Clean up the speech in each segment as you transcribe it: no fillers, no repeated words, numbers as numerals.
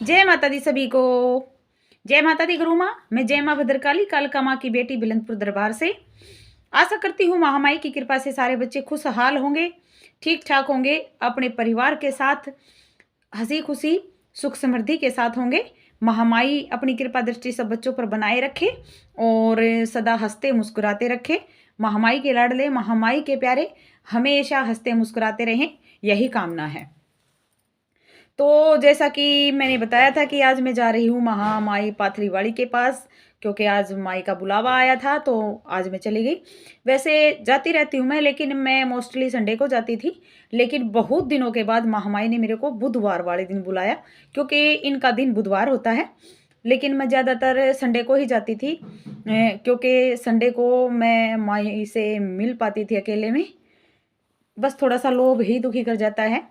जय माता दी सभी को। जय माता दी गुरु माँ। मैं जय माँ भद्रकाली कालका माँ की बेटी बिलंदपुर दरबार से आशा करती हूँ महामाई की कृपा से सारे बच्चे खुशहाल होंगे, ठीक ठाक होंगे, अपने परिवार के साथ हंसी खुशी सुख समृद्धि के साथ होंगे। महामाई अपनी कृपा दृष्टि सब बच्चों पर बनाए रखे और सदा हंसते मुस्कुराते रखे। महामाई के लाडले, महामाई के प्यारे हमेशा हंसते मुस्कुराते रहें, यही कामना है। तो जैसा कि मैंने बताया था कि आज मैं जा रही हूँ महामाई पाथरीवाड़ी के पास, क्योंकि आज माई का बुलावा आया था, तो आज मैं चली गई। वैसे जाती रहती हूँ मैं, लेकिन मैं मोस्टली संडे को जाती थी। लेकिन बहुत दिनों के बाद महामाई ने मेरे को बुधवार वाले दिन बुलाया, क्योंकि इनका दिन बुधवार होता है। लेकिन मैं ज़्यादातर संडे को ही जाती थी, क्योंकि संडे को मैं माई से मिल पाती थी अकेले में। बस थोड़ा सा लोभ ही दुखी कर जाता है।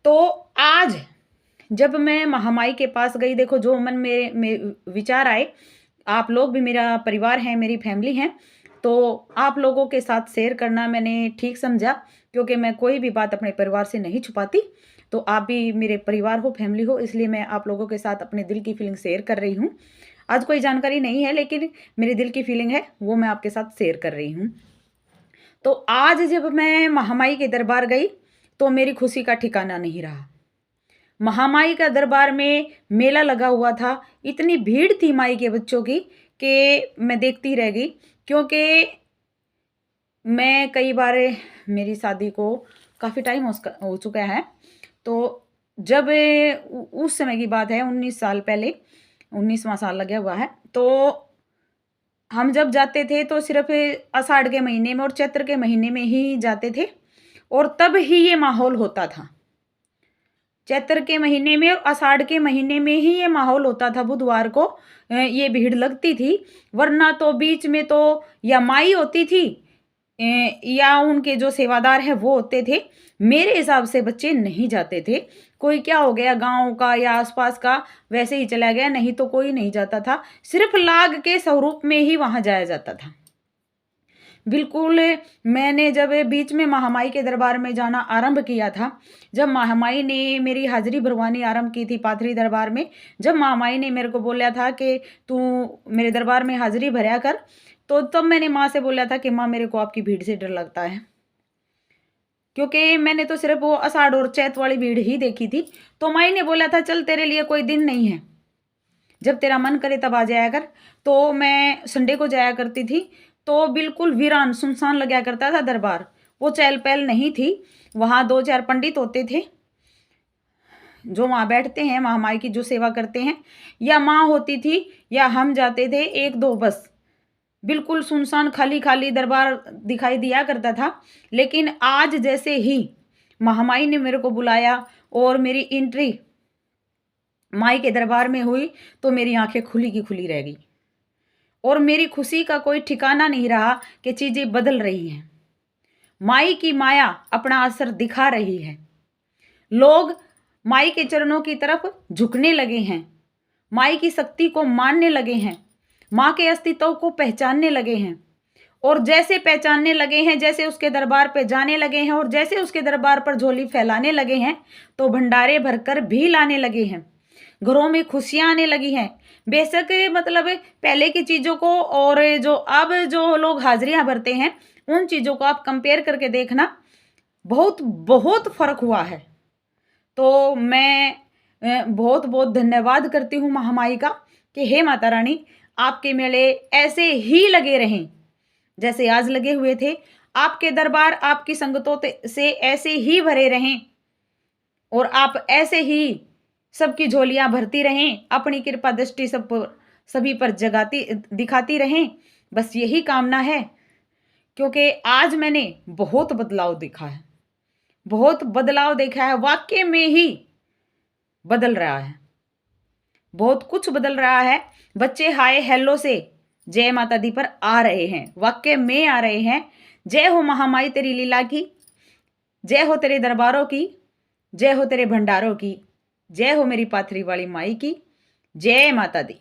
तो आज जब मैं महामाई के पास गई, देखो जो मन में विचार आए, आप लोग भी मेरा परिवार हैं, मेरी फैमिली हैं, तो आप लोगों के साथ शेयर करना मैंने ठीक समझा, क्योंकि मैं कोई भी बात अपने परिवार से नहीं छुपाती। तो आप भी मेरे परिवार हो, फैमिली हो, इसलिए मैं आप लोगों के साथ अपने दिल की फीलिंग शेयर कर रही हूँ। आज कोई जानकारी नहीं है, लेकिन मेरे दिल की फीलिंग है, वो मैं आपके साथ शेयर कर रही हूँ। तो आज जब मैं महामाई के दरबार गई तो मेरी खुशी का ठिकाना नहीं रहा। महामाई का दरबार में मेला लगा हुआ था, इतनी भीड़ थी माई के बच्चों की कि मैं देखती रह गई। क्योंकि मैं कई बार, मेरी शादी को काफ़ी टाइम हो चुका है, तो जब उस समय की बात है, 19 साल पहले, 19वां साल लगा हुआ है, तो हम जब जाते थे तो सिर्फ आषाढ़ के महीने में और चैत्र के महीने में ही जाते थे, और तब ही ये माहौल होता था। चैत्र के महीने में और आषाढ़ के महीने में ही ये माहौल होता था। बुधवार को ये भीड़ लगती थी, वरना तो बीच में तो या माई होती थी या उनके जो सेवादार हैं वो होते थे। मेरे हिसाब से बच्चे नहीं जाते थे। कोई क्या हो गया गांव का या आसपास का, वैसे ही चला गया, नहीं तो कोई नहीं जाता था। सिर्फ लाग के स्वरूप में ही वहां जाया जाता था। बिल्कुल, मैंने जब बीच में महामाई के दरबार में जाना आरंभ किया था, जब महामाई ने मेरी हाजिरी भरवानी आरंभ की थी पाथरी दरबार में, जब महामाई ने मेरे को बोला था कि तू मेरे दरबार में हाजिरी भरा कर, तो तब मैंने माँ से बोला था कि माँ मेरे को आपकी भीड़ से डर लगता है, क्योंकि मैंने तो सिर्फ वो आषाढ़ और चैत वाली भीड़ ही देखी थी। तो माई ने बोला था चल तेरे लिए कोई दिन नहीं है, जब तेरा मन करे तब आ जाया कर। तो मैं संडे को जाया करती थी, तो बिल्कुल वीरान सुनसान लगा करता था दरबार। वो चहल पहल नहीं थी। वहाँ 2-4 पंडित होते थे जो वहाँ बैठते हैं, महामाई की जो सेवा करते हैं, या माँ होती थी या हम जाते थे 1-2 बस। बिल्कुल सुनसान खाली खाली दरबार दिखाई दिया करता था। लेकिन आज जैसे ही महामाई ने मेरे को बुलाया और मेरी एंट्री माई के दरबार में हुई, तो मेरी आंखें खुली की खुली रह गई और मेरी खुशी का कोई ठिकाना नहीं रहा कि चीजें बदल रही हैं। माई की माया अपना असर दिखा रही है। लोग माई के चरणों की तरफ झुकने लगे हैं, माई की शक्ति को मानने लगे हैं, माँ के अस्तित्व को पहचानने लगे हैं। और जैसे पहचानने लगे हैं, जैसे उसके दरबार पे जाने लगे हैं और जैसे उसके दरबार पर झोली फैलाने लगे हैं, तो भंडारे भरकर भी लाने लगे हैं। घरों में खुशियां आने लगी हैं। बेशक मतलब पहले की चीज़ों को और जो अब जो लोग हाजिरियां भरते हैं, उन चीज़ों को आप कंपेयर करके देखना, बहुत बहुत फर्क हुआ है। तो मैं बहुत बहुत धन्यवाद करती हूँ महामाई का कि हे माता रानी, आपके मेले ऐसे ही लगे रहें जैसे आज लगे हुए थे। आपके दरबार आपकी संगतों से ऐसे ही भरे रहें और आप ऐसे ही सबकी झोलियां भरती रहें, अपनी कृपा दृष्टि सभी पर जगाती दिखाती रहें। बस यही कामना है, क्योंकि आज मैंने बहुत बदलाव देखा है, बहुत बदलाव देखा है। वाकई में ही बदल रहा है, बहुत कुछ बदल रहा है। बच्चे हाय हेलो से जय माता दी पर आ रहे हैं, वाकई में आ रहे हैं। जय हो महामाई तेरी लीला की, जय हो तेरे दरबारों की, जय हो तेरे भंडारों की, जय हो मेरी पाथरी वाली माई की। जय माता दी।